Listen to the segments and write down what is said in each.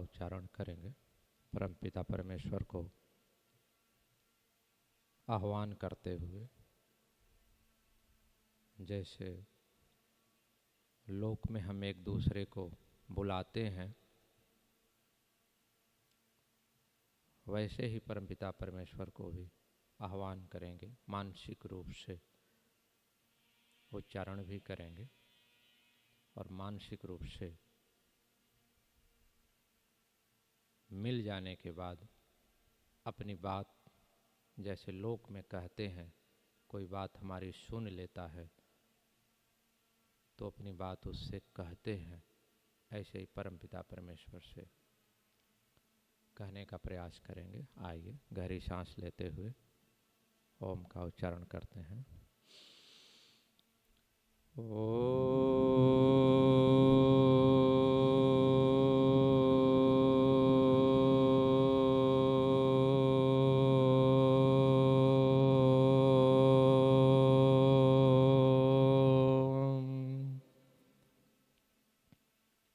उच्चारण करेंगे। परमपिता परमेश्वर को आह्वान करते हुए, जैसे लोक में हम एक दूसरे को बुलाते हैं, वैसे ही परमपिता परमेश्वर को भी आह्वान करेंगे। मानसिक रूप से उच्चारण भी करेंगे और मानसिक रूप से मिल जाने के बाद अपनी बात, जैसे लोक में कहते हैं कोई बात हमारी सुन लेता है तो अपनी बात उससे कहते हैं, ऐसे ही परमपिता परमेश्वर से कहने का प्रयास करेंगे। आइए गहरी सांस लेते हुए ओम का उच्चारण करते हैं।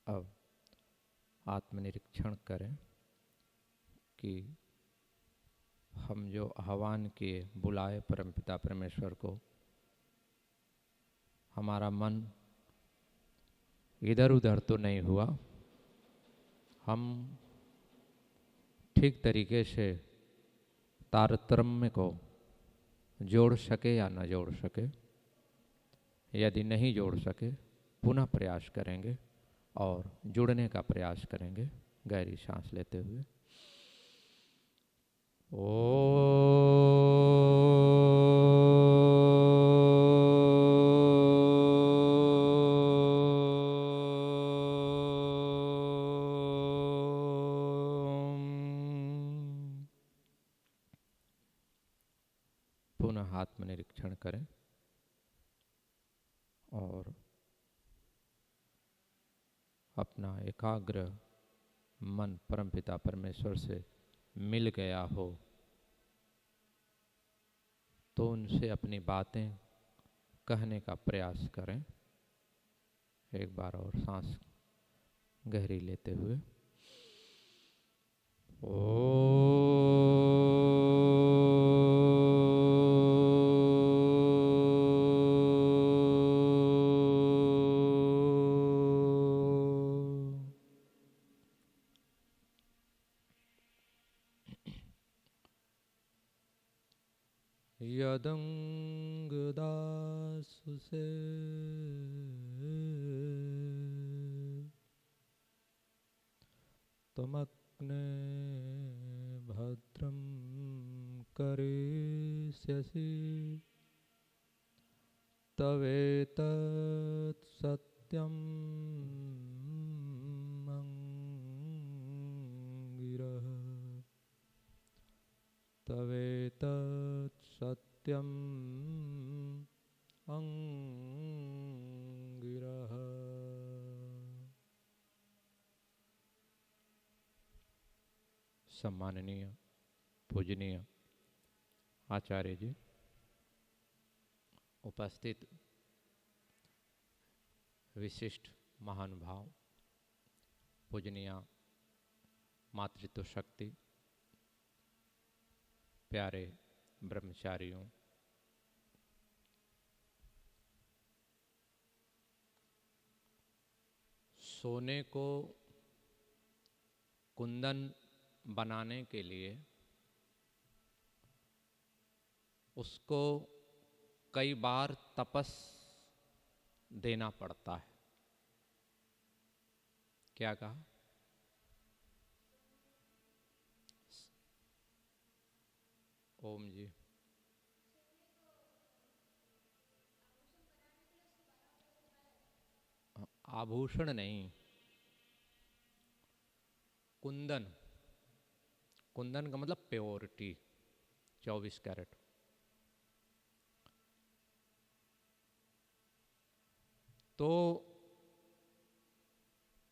अब आत्मनिरीक्षण करें कि हम जो आह्वान किए, बुलाए परमपिता परमेश्वर को, हमारा मन इधर उधर तो नहीं हुआ। हम ठीक तरीके से तारतम्य को जोड़ सके या न जोड़ सके। यदि नहीं जोड़ सके, पुनः प्रयास करेंगे और जुड़ने का प्रयास करेंगे। गहरी सांस लेते हुए पुनः आत्मनिरीक्षण करें और अपना एकाग्र मन परमपिता परमेश्वर से मिल गया हो तो उनसे अपनी बातें कहने का प्रयास करें। एक बार और सांस गहरी लेते हुए यदंग दासु से त्वमग्ने भद्रं करिष्यसि तवेतत् सत्यम् अंगिरः तवेतत् सत्यम् अंगिरः। सम्माननीय पूजनीय आचार्य जी, उपस्थित विशिष्ट महानुभाव, पूजनीय मातृत्व शक्ति, प्यारे ब्रह्मचारियों, सोने को कुंदन बनाने के लिए उसको कई बार तपस देना पड़ता है। क्या कहा? ओम जी। आभूषण नहीं, कुंदन। कुंदन का मतलब प्योरिटी, 24 कैरेट। तो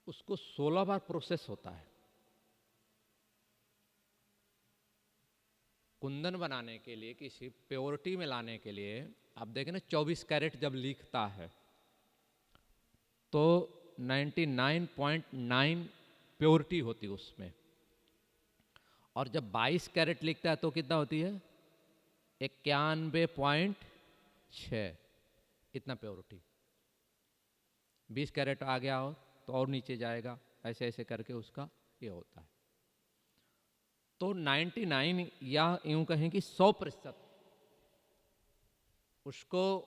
उसको 16 बार प्रोसेस होता है। कुंदन बनाने के लिए, किसी प्योरिटी में लाने के लिए, आप देखें ना 24 कैरेट जब लिखता है तो 99.9 प्योरिटी होती है उसमें। और जब 22 कैरेट लिखता है तो कितना होती है? 91.6, इतना प्योरिटी। 20 कैरेट आ गया हो तो और नीचे जाएगा, ऐसे ऐसे करके उसका ये होता है। तो 99 या यूं कहें कि 100% उसको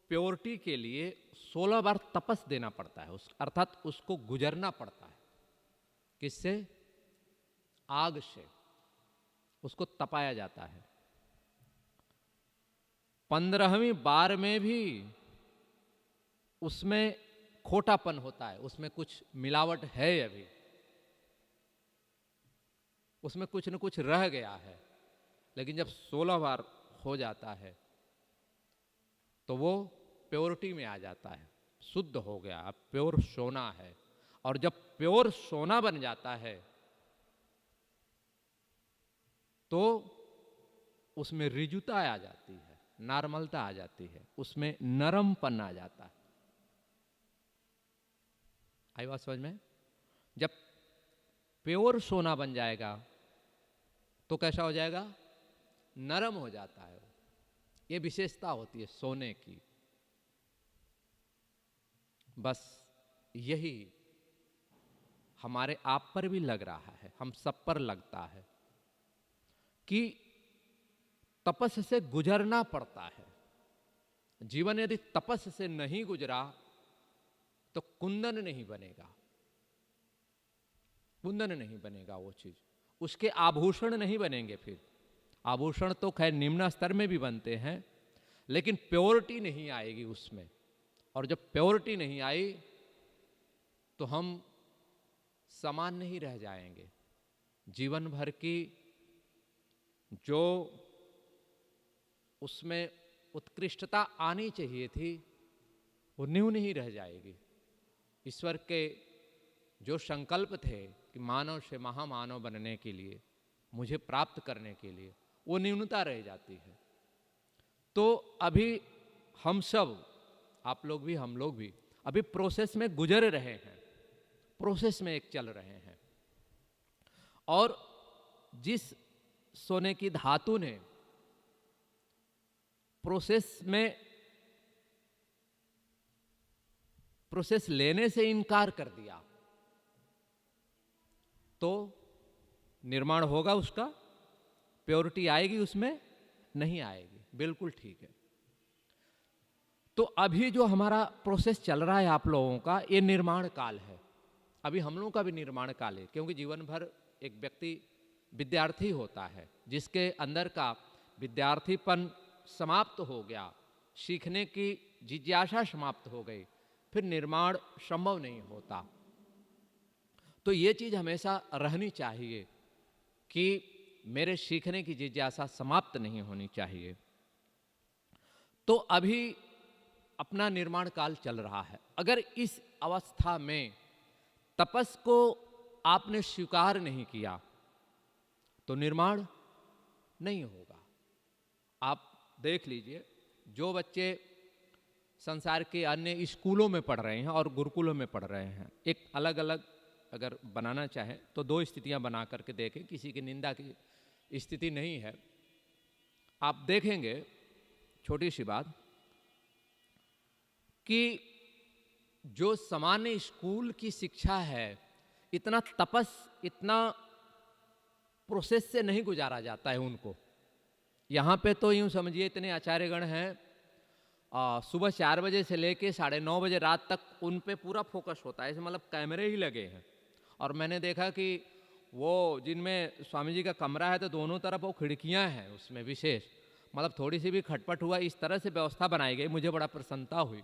प्योरिटी के लिए 16 बार तपस देना पड़ता है, अर्थात उसको गुजरना पड़ता है। किससे? आग से उसको तपाया जाता है। 15वीं बार में भी उसमें खोटापन होता है, उसमें कुछ मिलावट है, अभी उसमें कुछ न कुछ रह गया है। लेकिन जब 16 बार हो जाता है तो वो प्योरिटी में आ जाता है, शुद्ध हो गया, अब प्योर सोना है। और जब प्योर सोना बन जाता है तो उसमें रिजुता आ जाती है, नॉर्मलता आ जाती है, उसमें नरमपन आ जाता है। आई बात समझ में? जब प्योर सोना बन जाएगा तो कैसा हो जाएगा? नरम हो जाता है। ये विशेषता होती है सोने की। बस यही हमारे आप पर भी लग रहा है, हम सब पर लगता है कि तपस्या से गुजरना पड़ता है। जीवन यदि तपस्या से नहीं गुजरा तो कुंदन नहीं बनेगा, कुंदन नहीं बनेगा वो चीज, उसके आभूषण नहीं बनेंगे। फिर आभूषण तो खैर निम्न स्तर में भी बनते हैं, लेकिन प्योरिटी नहीं आएगी उसमें। और जब प्योरिटी नहीं आई तो हम समान नहीं रह जाएंगे। जीवन भर की जो उसमें उत्कृष्टता आनी चाहिए थी वो न्यून ही रह जाएगी। ईश्वर के जो संकल्प थे कि मानव से महामानव बनने के लिए, मुझे प्राप्त करने के लिए, वो न्यूनता रह जाती है। तो अभी हम सब, आप लोग भी हम लोग भी अभी प्रोसेस में गुजर रहे हैं, प्रोसेस में एक चल रहे हैं। और जिस सोने की धातु ने प्रोसेस लेने से इनकार कर दिया तो निर्माण होगा उसका? प्योरिटी आएगी उसमें? नहीं आएगी। बिल्कुल ठीक है। तो अभी जो हमारा प्रोसेस चल रहा है आप लोगों का, ये निर्माण काल है। अभी हम लोगों का भी निर्माण काल है, क्योंकि जीवन भर एक व्यक्ति विद्यार्थी होता है, जिसके अंदर का विद्यार्थीपन समाप्त हो गया, सीखने की जिज्ञासा समाप्त हो गई, फिर निर्माण संभव नहीं होता। तो ये चीज हमेशा रहनी चाहिए कि मेरे सीखने की जिज्ञासा समाप्त नहीं होनी चाहिए। तो अभी अपना निर्माण काल चल रहा है। अगर इस अवस्था में तपस को आपने स्वीकार नहीं किया तो निर्माण नहीं होगा। आप देख लीजिए, जो बच्चे संसार के अन्य स्कूलों में पढ़ रहे हैं और गुरुकुलों में पढ़ रहे हैं, एक अलग अलग अगर बनाना चाहें तो दो स्थितियां बना करके देखें, किसी की निंदा की स्थिति नहीं है। आप देखेंगे, छोटी सी बात, कि जो सामान्य स्कूल की शिक्षा है, इतना तपस, इतना प्रोसेस से नहीं गुजारा जाता है उनको। यहाँ पे तो यूँ समझिए इतने आचार्यगण हैं, सुबह 4 बजे से लेके 9:30 बजे रात तक उन पे पूरा फोकस होता है, ऐसे मतलब कैमरे ही लगे हैं। और मैंने देखा कि वो जिनमें स्वामी जी का कमरा है तो दोनों तरफ वो खिड़कियाँ हैं, उसमें विशेष मतलब थोड़ी सी भी खटपट हुआ इस तरह से व्यवस्था बनाई गई, मुझे बड़ा प्रसन्नता हुई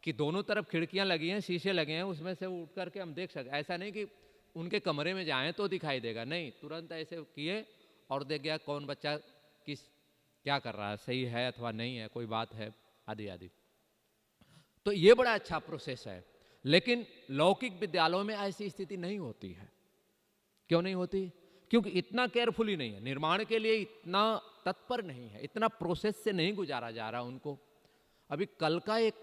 कि दोनों तरफ खिड़कियाँ लगी हैं, शीशे लगे हैं, उसमें से उठ करके हम देख सकते। ऐसा नहीं कि उनके कमरे में जाएं तो दिखाई देगा, नहीं, तुरंत ऐसे किए और देख गया कौन बच्चा किस क्या कर रहा है, सही है अथवा नहीं है, कोई बात है, आदि आदि। तो ये बड़ा अच्छा प्रोसेस है। लेकिन लौकिक विद्यालयों में ऐसी स्थिति नहीं होती है। क्यों नहीं होती? क्योंकि इतना केयरफुली नहीं है, निर्माण के लिए इतना तत्पर नहीं है, इतना प्रोसेस से नहीं गुजारा जा रहा उनको। अभी कल का एक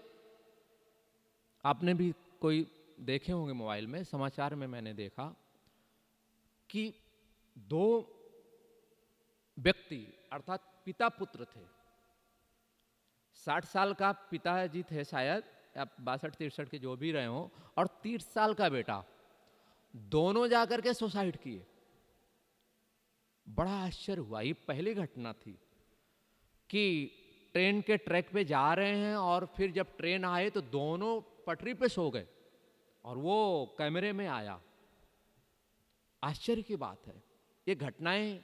आपने भी कोई देखे होंगे मोबाइल में, समाचार में मैंने देखा कि 2 व्यक्ति अर्थात पिता पुत्र थे। 60 साल का पिताजी थे शायद, या 62-63 के जो भी रहे हों, और 30 साल का बेटा, दोनों जाकर के सुसाइड किए। बड़ा आश्चर्य हुआ। ये पहली घटना थी कि ट्रेन के ट्रैक पे जा रहे हैं और फिर जब ट्रेन आए तो दोनों पटरी पे सो गए और वो कैमरे में आया। आश्चर्य की बात है। ये घटनाएं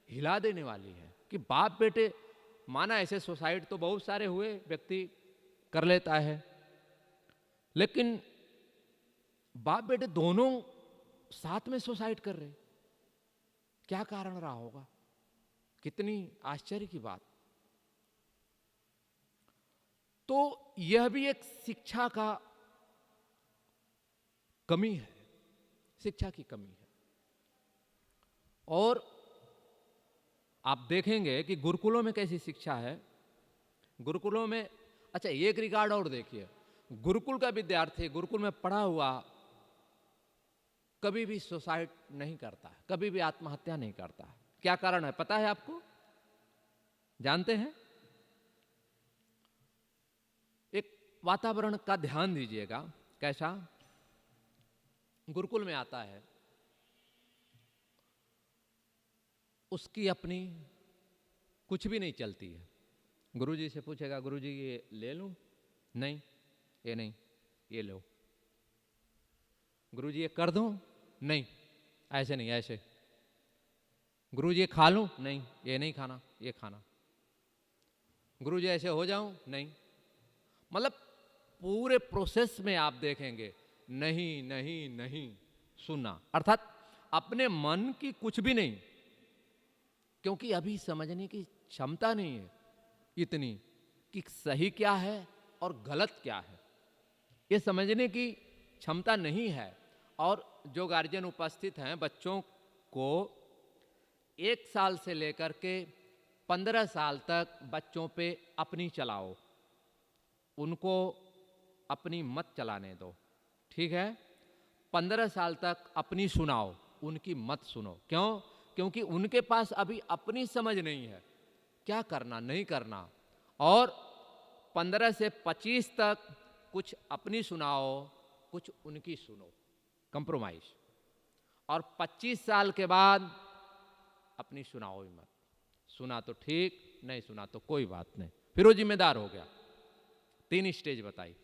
हिला देने वाली है कि बाप बेटे, माना ऐसे सुसाइड तो बहुत सारे हुए, व्यक्ति कर लेता है, लेकिन बाप बेटे दोनों साथ में सुसाइड कर रहे, क्या कारण रहा होगा? कितनी आश्चर्य की बात। तो यह भी एक शिक्षा का कमी है, शिक्षा की कमी है। और आप देखेंगे कि गुरुकुलों में कैसी शिक्षा है। गुरुकुलों में, अच्छा एक रिकॉर्ड और देखिए, गुरुकुल का विद्यार्थी गुरुकुल में पढ़ा हुआ कभी भी सुसाइड नहीं करता है, कभी भी आत्महत्या नहीं करता है। क्या कारण है पता है आपको? जानते हैं? एक वातावरण का ध्यान दीजिएगा। कैसा? गुरुकुल में आता है, उसकी अपनी कुछ भी नहीं चलती है। गुरुजी से पूछेगा, गुरुजी ये ले लूं? नहीं, ये नहीं, ये लो। गुरुजी ये कर दूं? नहीं, ऐसे नहीं, ऐसे। गुरुजी ये खा लूं? नहीं, ये नहीं खाना, ये खाना। गुरुजी ऐसे हो जाऊं? नहीं। मतलब पूरे प्रोसेस में आप देखेंगे नहीं नहीं नहीं सुनना, अर्थात अपने मन की कुछ भी नहीं, क्योंकि अभी समझने की क्षमता नहीं है इतनी कि सही क्या है और गलत क्या है, ये समझने की क्षमता नहीं है। और जो गार्जियन उपस्थित हैं, बच्चों को 1 साल से लेकर के 15 साल तक बच्चों पे अपनी चलाओ, उनको अपनी मत चलाने दो, ठीक है? 15 साल तक अपनी सुनाओ, उनकी मत सुनो। क्यों? क्योंकि उनके पास अभी अपनी समझ नहीं है क्या करना नहीं करना। और 15 से 25 तक कुछ अपनी सुनाओ, कुछ उनकी सुनो, कंप्रोमाइज। और 25 साल के बाद अपनी सुनाओ ही मत। सुना तो ठीक, नहीं सुना तो कोई बात नहीं, फिर वो जिम्मेदार हो गया। 3 स्टेज बताई,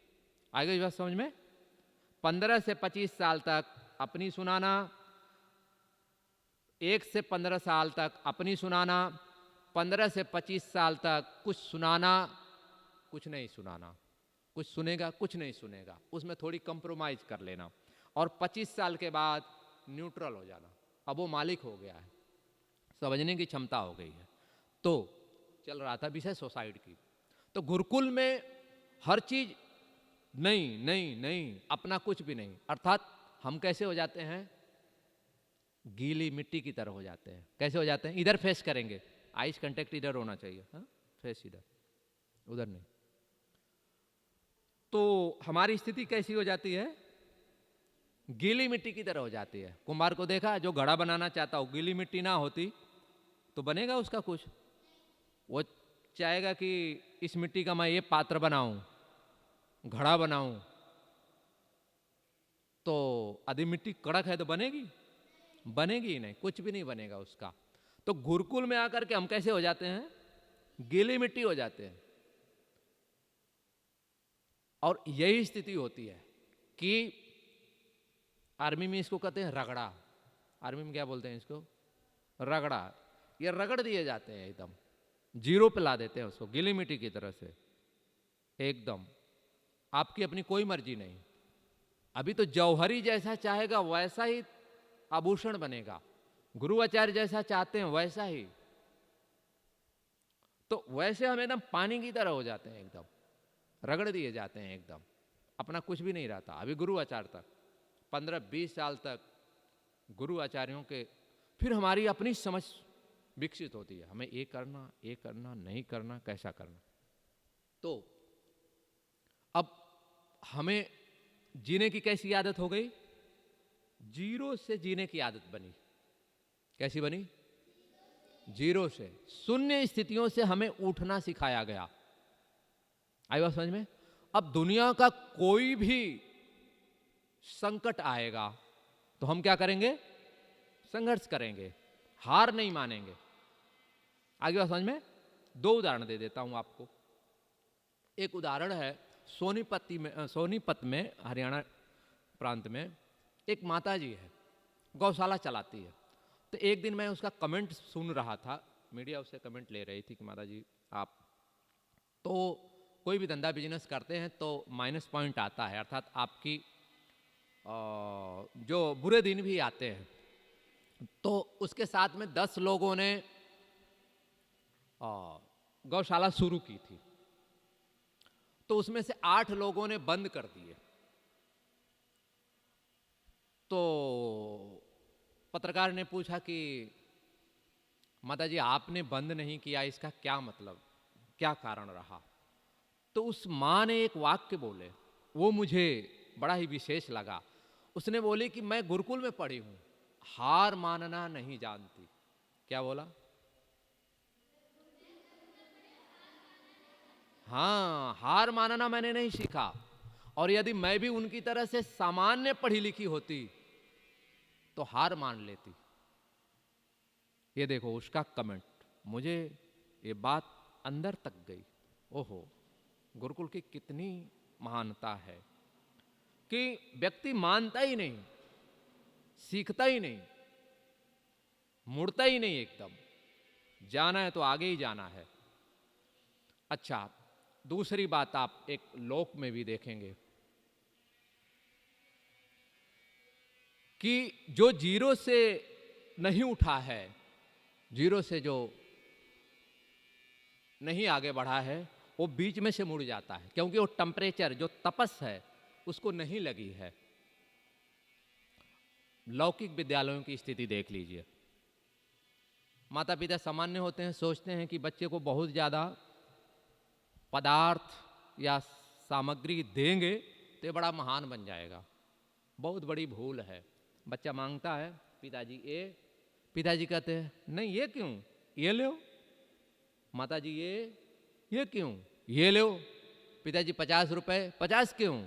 आगे बात समझ में? 15 से 25 साल तक अपनी सुनाना, 1 से 15 साल तक अपनी सुनाना, 15 से 25 साल तक कुछ सुनाना, कुछ नहीं सुनाना, कुछ सुनेगा कुछ नहीं सुनेगा, उसमें थोड़ी कंप्रोमाइज कर लेना। और 25 साल के बाद न्यूट्रल हो जाना, अब वो मालिक हो गया है, समझने की क्षमता हो गई है। तो चल रहा था विषय सोसाइटी की। तो गुरुकुल में हर चीज नहीं नहीं नहीं, अपना कुछ भी नहीं, अर्थात हम कैसे हो जाते हैं? गीली मिट्टी की तरह हो जाते हैं। कैसे हो जाते हैं? इधर फेस करेंगे, आइज कांटेक्ट इधर होना चाहिए, हाँ? फेस इधर, उधर नहीं। तो हमारी स्थिति कैसी हो जाती है? गीली मिट्टी की तरह हो जाती है। कुम्हार को देखा, जो घड़ा बनाना चाहता हो, गीली मिट्टी ना होती तो बनेगा उसका कुछ? वो चाहेगा कि इस मिट्टी का मैं ये पात्र बनाऊं, घड़ा बनाऊं, तो आधी मिट्टी कड़क है तो बनेगी? बनेगी ही नहीं, कुछ भी नहीं बनेगा उसका। तो गुरुकुल में आकर के हम कैसे हो जाते हैं? गीली मिट्टी हो जाते हैं। और यही स्थिति होती है कि आर्मी में इसको कहते हैं रगड़ा। आर्मी में क्या बोलते हैं इसको? रगड़ा। ये रगड़ दिए जाते हैं, एकदम जीरो पे ला देते हैं उसको, गीली मिट्टी की तरह से एकदम। आपकी अपनी कोई मर्जी नहीं। अभी तो जौहरी जैसा चाहेगा वैसा ही आभूषण बनेगा, गुरु आचार्य जैसा चाहते हैं वैसा ही। तो वैसे हम एकदम पानी की तरह हो जाते हैं, एकदम रगड़ दिए जाते हैं, एकदम अपना कुछ भी नहीं रहता। अभी गुरु आचार्य तक 15-20 साल तक गुरु आचार्यों के, फिर हमारी अपनी समझ विकसित होती है, हमें ये करना नहीं करना, कैसा करना। तो अब हमें जीने की कैसी आदत हो गई? जीरो से जीने की आदत बनी। कैसी बनी? जीरो से, शून्य स्थितियों से हमें उठना सिखाया गया। आई बात समझ में? अब दुनिया का कोई भी संकट आएगा तो हम क्या करेंगे? संघर्ष करेंगे, हार नहीं मानेंगे। आगे बात समझ में? दो उदाहरण दे देता हूं आपको। एक उदाहरण है सोनीपत में हरियाणा प्रांत में एक माता जी है, गौशाला चलाती है। तो एक दिन मैं उसका कमेंट सुन रहा था, मीडिया उससे कमेंट ले रही थी कि माता जी आप तो कोई भी धंधा बिजनेस करते हैं तो माइनस पॉइंट आता है, अर्थात आपकी जो बुरे दिन भी आते हैं। तो उसके साथ में 10 लोगों ने गौशाला शुरू की थी, तो उसमें से 8 लोगों ने बंद कर दिए। तो पत्रकार ने पूछा कि माता जी आपने बंद नहीं किया, इसका क्या मतलब, क्या कारण रहा? तो उस मां ने एक वाक्य बोले, वो मुझे बड़ा ही विशेष लगा। उसने बोली कि मैं गुरुकुल में पढ़ी हूं, हार मानना नहीं जानती। क्या बोला? हाँ, हार मानना मैंने नहीं सीखा, और यदि मैं भी उनकी तरह से सामान्य पढ़ी लिखी होती तो हार मान लेती। ये देखो उसका कमेंट, मुझे ये बात अंदर तक गई। ओहो, गुरुकुल की कितनी महानता है कि व्यक्ति मानता ही नहीं, सीखता ही नहीं, मुड़ता ही नहीं, एकदम जाना है तो आगे ही जाना है। अच्छा, दूसरी बात आप एक लोक में भी देखेंगे कि जो जीरो से नहीं उठा है, जीरो से जो नहीं आगे बढ़ा है, वो बीच में से मुड़ जाता है, क्योंकि वो टेम्परेचर, जो तपस है, उसको नहीं लगी है। लौकिक विद्यालयों की स्थिति देख लीजिए। माता पिता सामान्य होते हैं, सोचते हैं कि बच्चे को बहुत ज़्यादा पदार्थ या सामग्री देंगे तो ये बड़ा महान बन जाएगा। बहुत बड़ी भूल है। बच्चा मांगता है पिताजी ये, पिताजी कहते हैं नहीं ये क्यों, ये लो। माता जी ये क्यों, ये लो। पिताजी 50 रुपए, 50 क्यों,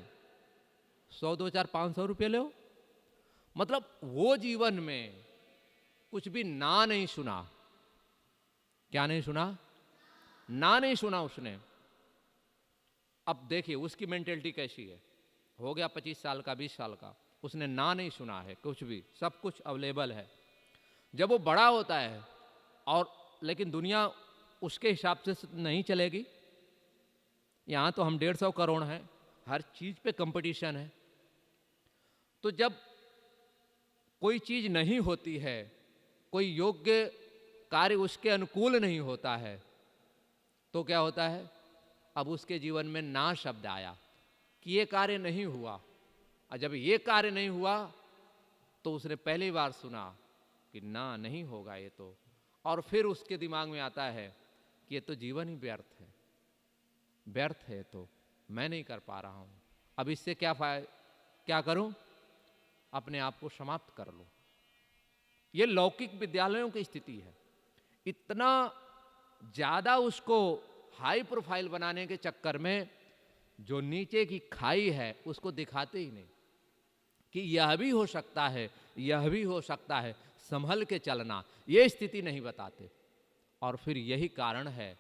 100, 2, 4, 500 रुपये लो। मतलब वो जीवन में कुछ भी ना नहीं सुना। क्या नहीं सुना? ना नहीं सुना उसने। अब देखिए उसकी मेंटेलिटी कैसी है। हो गया 25 साल का, 20 साल का, उसने ना नहीं सुना है कुछ भी, सब कुछ अवेलेबल है। जब वो बड़ा होता है और लेकिन दुनिया उसके हिसाब से नहीं चलेगी। यहाँ तो हम 150 करोड़ हैं, हर चीज पे कंपटीशन है। तो जब कोई चीज नहीं होती है, कोई योग्य कार्य उसके अनुकूल नहीं होता है, तो क्या होता है? अब उसके जीवन में ना शब्द आया कि ये कार्य नहीं हुआ। और जब ये कार्य नहीं हुआ तो उसने पहली बार सुना कि ना नहीं होगा ये तो, और फिर उसके दिमाग में आता है कि ये तो जीवन ही व्यर्थ है, व्यर्थ है, तो मैं नहीं कर पा रहा हूं, अब इससे क्या करूं? अपने आप को समाप्त कर लो। ये लौकिक विद्यालयों की स्थिति है। इतना ज्यादा उसको हाई प्रोफाइल बनाने के चक्कर में जो नीचे की खाई है उसको दिखाते ही नहीं कि यह भी हो सकता है, यह भी हो सकता है, संभल के चलना, ये स्थिति नहीं बताते। और फिर यही कारण है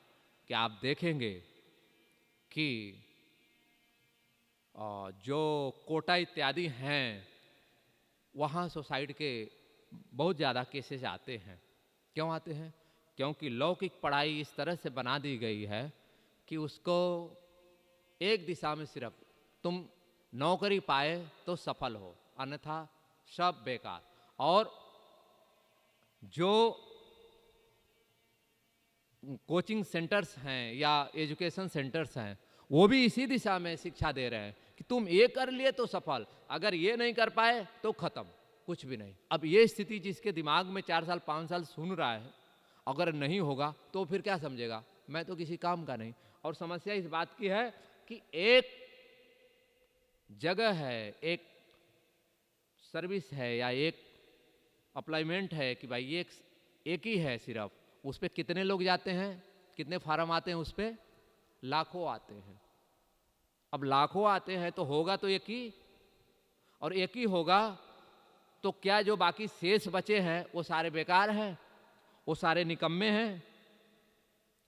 कि आप देखेंगे कि जो कोटा इत्यादि हैं वहाँ सुसाइड के बहुत ज़्यादा केसेस आते हैं। क्यों आते हैं? क्योंकि लौकिक पढ़ाई इस तरह से बना दी गई है कि उसको एक दिशा में सिर्फ तुम नौकरी पाए तो सफल हो, अन्यथा सब बेकार। और जो कोचिंग सेंटर्स हैं या एजुकेशन सेंटर्स हैं वो भी इसी दिशा में शिक्षा दे रहे हैं कि तुम ये कर लिए तो सफल, अगर ये नहीं कर पाए तो खत्म, कुछ भी नहीं। अब ये स्थिति जिसके दिमाग में 4 साल 5 साल सुन रहा है, अगर नहीं होगा तो फिर क्या समझेगा? मैं तो किसी काम का नहीं। और समस्या इस बात की है कि एक जगह है, एक सर्विस है या एक अप्लाइमेंट है कि भाई एक ही है सिर्फ, उस पर कितने लोग जाते हैं, कितने फार्म आते हैं, उस पर लाखों आते हैं। अब लाखों आते हैं तो होगा तो एक ही, और एक ही होगा तो क्या जो बाकी शेष बचे हैं वो सारे बेकार हैं, वो सारे निकम्मे हैं?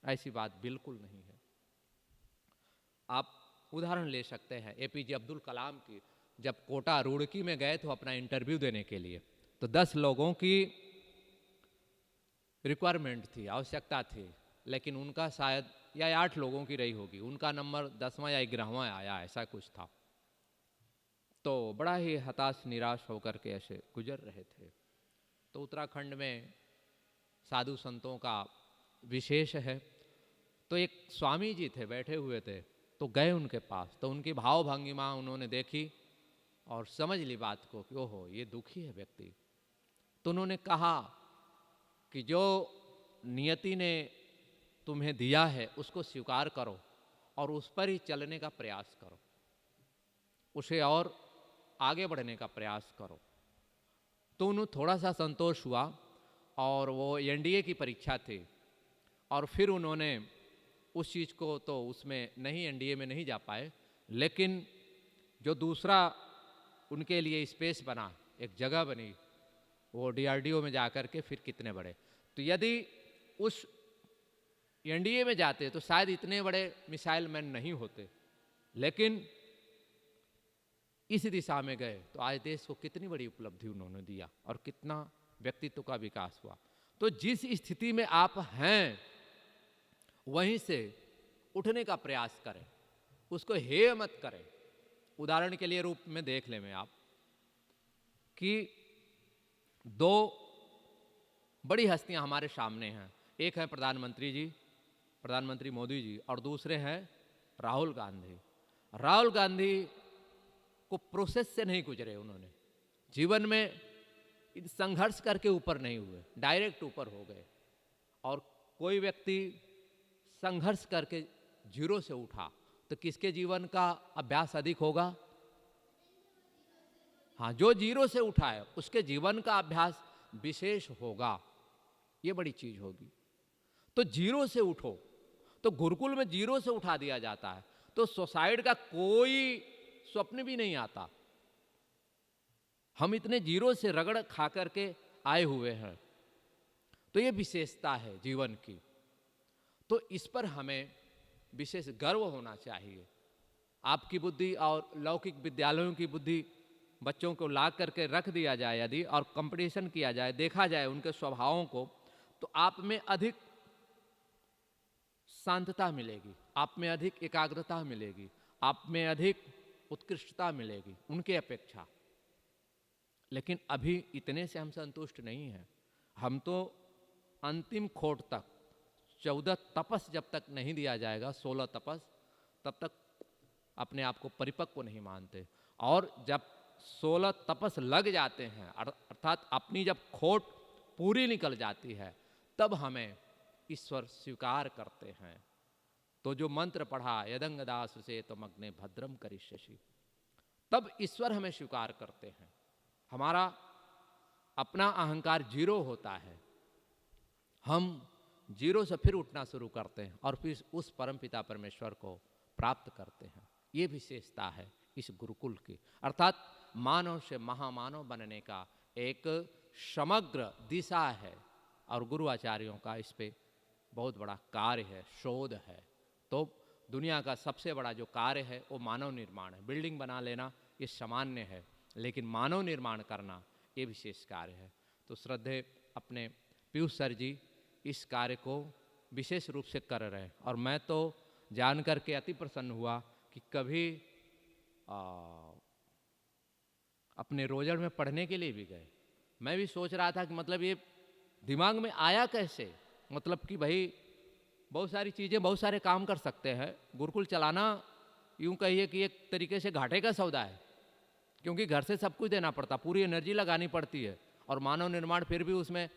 ऐसी बात बिल्कुल नहीं है। आप उदाहरण ले सकते हैं एपीजे अब्दुल कलाम की। जब कोटा रुड़की में गए थे अपना इंटरव्यू देने के लिए, तो 10 लोगों की रिक्वायरमेंट थी, आवश्यकता थी, लेकिन उनका शायद या 8 लोगों की रही होगी, उनका नंबर 10वां या 11वां आया, ऐसा कुछ था। तो बड़ा ही हताश निराश होकर के ऐसे गुजर रहे थे। तो उत्तराखंड में साधु संतों का विशेष है। तो एक स्वामी जी थे, बैठे हुए थे, तो गए उनके पास, तो उनकी भाव भंगिमा उन्होंने देखी और समझ ली बात को कि ओहो ये दुखी है व्यक्ति। तो उन्होंने कहा कि जो नियति ने तुम्हें दिया है उसको स्वीकार करो और उस पर ही चलने का प्रयास करो, उसे और आगे बढ़ने का प्रयास करो। तो उन्हें थोड़ा सा संतोष हुआ और वो एनडीए की परीक्षा थी और फिर उन्होंने उस चीज़ को तो उसमें नहीं, एनडीए में नहीं जा पाए, लेकिन जो दूसरा उनके लिए स्पेस बना, एक जगह बनी, वो डीआरडीओ में जाकर के फिर कितने बड़े। तो यदि उस एनडीए में जाते तो शायद इतने बड़े मिसाइल मैन नहीं होते, लेकिन इस दिशा में गए तो आज देश को कितनी बड़ी उपलब्धि उन्होंने दिया और कितना व्यक्तित्व का विकास हुआ। तो जिस स्थिति में आप हैं वहीं से उठने का प्रयास करें, उसको हेय मत करें। उदाहरण के लिए रूप में देख लें में आप कि 2 बड़ी हस्तियां हमारे सामने हैं। एक है प्रधानमंत्री जी, प्रधानमंत्री मोदी जी, और दूसरे हैं राहुल गांधी। राहुल गांधी को प्रोसेस से नहीं गुजरे, उन्होंने जीवन में संघर्ष करके ऊपर नहीं हुए, डायरेक्ट ऊपर हो गए। और कोई व्यक्ति संघर्ष करके जीरो से उठा तो किसके जीवन का अभ्यास अधिक होगा? हाँ, जो जीरो से उठा है उसके जीवन का अभ्यास विशेष होगा, ये बड़ी चीज होगी। तो जीरो से उठो, तो गुरुकुल में जीरो से उठा दिया जाता है, तो सुसाइड का कोई स्वप्न भी नहीं आता। हम इतने जीरो से रगड़ खा करके आए हुए हैं, तो ये विशेषता है जीवन की। तो इस पर हमें विशेष गर्व होना चाहिए। आपकी बुद्धि और लौकिक विद्यालयों की बुद्धि बच्चों को ला करके रख दिया जाए यदि, और कंपटीशन किया जाए, देखा जाए उनके स्वभावों को, तो आप में अधिक शांतता मिलेगी, आप में अधिक एकाग्रता मिलेगी, आप में अधिक उत्कृष्टता मिलेगी उनके अपेक्षा। लेकिन अभी इतने से हम संतुष्ट नहीं हैं। हम तो अंतिम खोट तक 14 तपस जब तक नहीं दिया जाएगा, 16 तपस, तब तक अपने आप को परिपक्व नहीं मानते। और जब 16 तपस लग जाते हैं, अर्थात अपनी जब खोट पूरी निकल जाती है, तब हमें ईश्वर स्वीकार करते हैं। तो जो मंत्र पढ़ा यदंग दास से तो मग्ने भद्रम करिष्यसि, तब ईश्वर हमें स्वीकार करते हैं। हमारा अपना अहंकार जीरो होता है, हम जीरो से फिर उठना शुरू करते हैं और फिर उस परमपिता परमेश्वर को प्राप्त करते हैं। ये विशेषता है इस गुरुकुल की, अर्थात मानव से महामानव बनने का एक समग्र दिशा है। और गुरु आचार्यों का इस पे बहुत बड़ा कार्य है, शोध है। तो दुनिया का सबसे बड़ा जो कार्य है वो मानव निर्माण है। बिल्डिंग बना लेना ये सामान्य है, लेकिन मानव निर्माण करना ये विशेष कार्य है। तो श्रद्धेय अपने पीयूष सर जी इस कार्य को विशेष रूप से कर रहे हैं, और मैं तो जान करके अति प्रसन्न हुआ कि कभी अपने रोजड़ में पढ़ने के लिए भी गए। मैं भी सोच रहा था कि मतलब ये दिमाग में आया कैसे, मतलब कि भाई बहुत सारी चीज़ें, बहुत सारे काम कर सकते हैं। गुरुकुल चलाना यूँ कहिए कि एक तरीके से घाटे का सौदा है, क्योंकि घर से सब कुछ देना पड़ता, पूरी एनर्जी लगानी पड़ती है, और मानव निर्माण फिर भी उसमें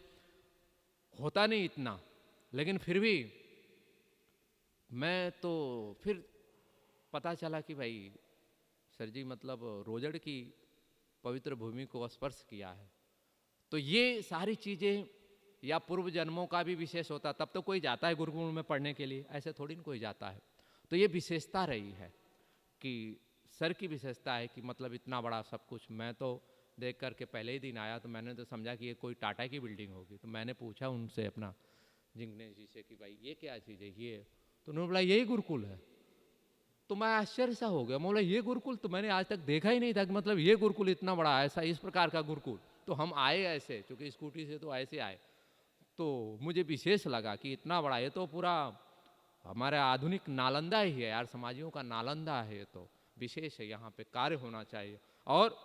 होता नहीं इतना। लेकिन फिर भी मैं तो फिर पता चला कि भाई सर जी मतलब रोजड़ की पवित्र भूमि को स्पर्श किया है। तो ये सारी चीज़ें या पूर्व जन्मों का भी विशेष होता, तब तो कोई जाता है गुरुकुल में पढ़ने के लिए, ऐसे थोड़ी ना कोई जाता है। तो ये विशेषता रही है कि सर की विशेषता है कि मतलब इतना बड़ा सब कुछ। मैं तो देख करके पहले ही दिन आया तो मैंने तो समझा कि ये कोई टाटा की बिल्डिंग होगी। तो मैंने पूछा उनसे अपना जिग्नेश जी से कि भाई ये क्या चीज़ है ये, तो उन्होंने बोला यही गुरुकुल है। तो मैं आश्चर्य सा हो गया, मैं बोला ये गुरुकुल तो मैंने आज तक देखा ही नहीं था कि मतलब ये गुरुकुल इतना बड़ा ऐसा इस प्रकार का गुरुकुल। तो हम आए ऐसे, चूँकि स्कूटी से तो ऐसे आए, तो मुझे विशेष लगा कि इतना बड़ा, ये तो पूरा हमारा आधुनिक नालंदा ही है यार, समाजियों का नालंदा है। ये तो विशेष है, यहाँ पे कार्य होना चाहिए। और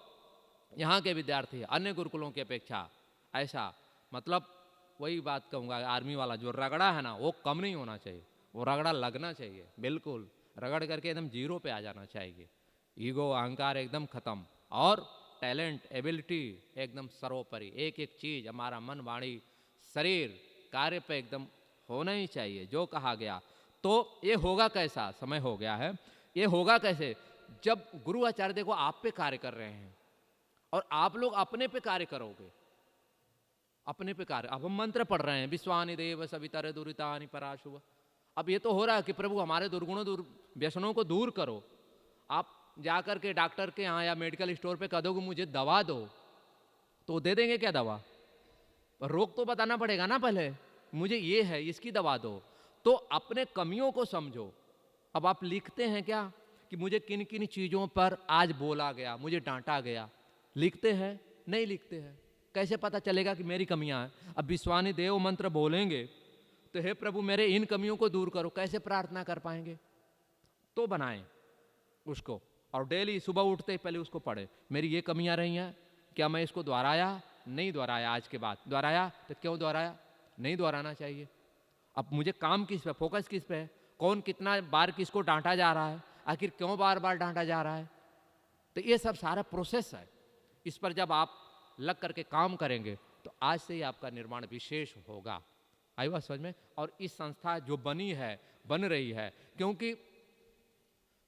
यहाँ के विद्यार्थी अन्य गुरुकुलों की अपेक्षा ऐसा मतलब वही बात कहूँगा, आर्मी वाला जो रगड़ा है ना वो कम नहीं होना चाहिए, वो रगड़ा लगना चाहिए, बिल्कुल रगड़ करके एकदम जीरो पे आ जाना चाहिए। ईगो अहंकार एकदम खत्म, और टैलेंट एबिलिटी एकदम सर्वोपरि। एक एक चीज़ हमारा मन वाणी शरीर कार्य पे एकदम होना ही चाहिए जो कहा गया। तो ये होगा कैसा, समय हो गया है, ये होगा कैसे जब गुरु आचार्य देखो आप पे कार्य कर रहे हैं और आप लोग अपने पे कार्य करोगे, अपने पे कार्य। अब हम मंत्र पढ़ रहे हैं, विश्वानि देव सवितर दुरितानि पराशुभ। अब ये तो हो रहा है कि प्रभु हमारे दुर्गुणों व्यसनों को दूर करो। आप जाकर के डॉक्टर के यहाँ या मेडिकल स्टोर पे कह दोगे मुझे दवा दो, तो दे देंगे क्या दवा? रोग तो बताना पड़ेगा ना पहले, मुझे ये है इसकी दवा दो। तो अपने कमियों को समझो। अब आप लिखते हैं क्या कि मुझे किन किन चीज़ों पर आज बोला गया, मुझे डांटा गया? लिखते हैं? नहीं लिखते हैं। कैसे पता चलेगा कि मेरी कमियां हैं? अब विश्वानि देव मंत्र बोलेंगे तो हे प्रभु मेरे इन कमियों को दूर करो, कैसे प्रार्थना कर पाएंगे? तो बनाएं उसको, और डेली सुबह उठते ही पहले उसको पढ़े, मेरी ये कमियां रही हैं, क्या मैं इसको दोहराया? नहीं दोहराया, आज के बाद दोहराया तो क्यों दोहराया? नहीं दोहराना चाहिए। अब मुझे काम किस पे, फोकस किस पे है, कौन कितना बार किसको डांटा जा रहा है, आखिर क्यों बार बार डांटा जा रहा है? तो ये सब सारा प्रोसेस है। इस पर जब आप लग करके काम करेंगे तो आज से ही आपका निर्माण विशेष होगा। आई बात समझ में? और इस संस्था जो बनी है, बन रही है, क्योंकि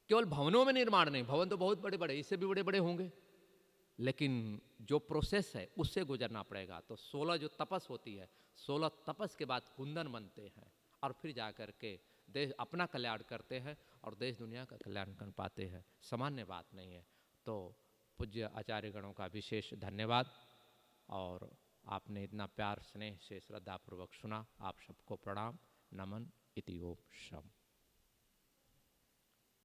केवल भवनों में निर्माण नहीं, भवन तो बहुत बड़े बड़े, इससे भी बड़े बड़े होंगे, लेकिन जो प्रोसेस है उससे गुजरना पड़ेगा। तो 16 जो तपस होती है, 16 तपस के बाद कुंदन बनते हैं, और फिर जाकर के देश अपना कल्याण करते हैं और देश दुनिया का कल्याण कर पाते हैं। सामान्य बात नहीं है। तो पूज्य आचार्यगणों का विशेष धन्यवाद, और आपने इतना प्यार स्नेह से श्रद्धापूर्वक सुना। आप सबको प्रणाम, नमन, इति ओम शम।